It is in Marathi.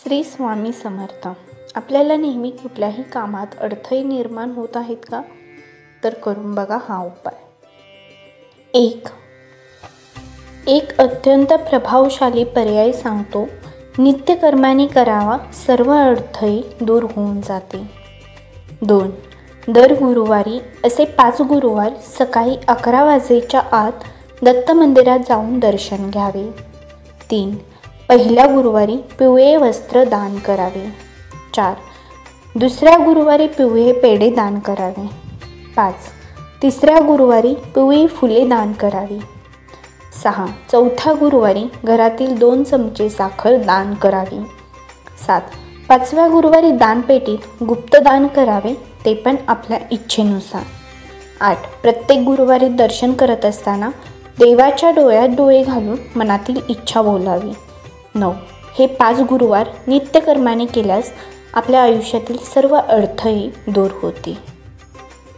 श्री स्वामी समर्थ. आपल्याला नेहमी कुठल्याही कामात अडथळे निर्माण होत आहेत का? तर करून बघा हा उपाय. एक अत्यंत प्रभावशाली पर्याय सांगतो. नित्यकर्माने करावा, सर्व अडथळे दूर होऊन जाते. 2. दर गुरुवारी असे 5 गुरुवार सकाळी 11 वाजेच्या आत दत्त मंदिरात जाऊन दर्शन घ्यावे. 3. पहिल्या गुरुवारी पिवळे वस्त्र दान करावे. 4. दुसऱ्या गुरुवारी पिवळे पेढे दान करावे. 5. तिसऱ्या गुरुवारी पिवळी फुले दान करावी. 6. चौथ्या गुरुवारी घरातील 2 चमचे साखर दान करावी. 7. 5व्या गुरुवारी दानपेटीत गुप्तदान करावे, ते पण आपल्या इच्छेनुसार. 8. प्रत्येक गुरुवारी दर्शन करत असताना देवाच्या डोळ्यात डोळे घालून मनातील इच्छा बोलावी. 9. हे 5 गुरुवार नित्यकर्माने केल्यास आपल्या आयुष्यातील सर्व अडथळे दूर होतील.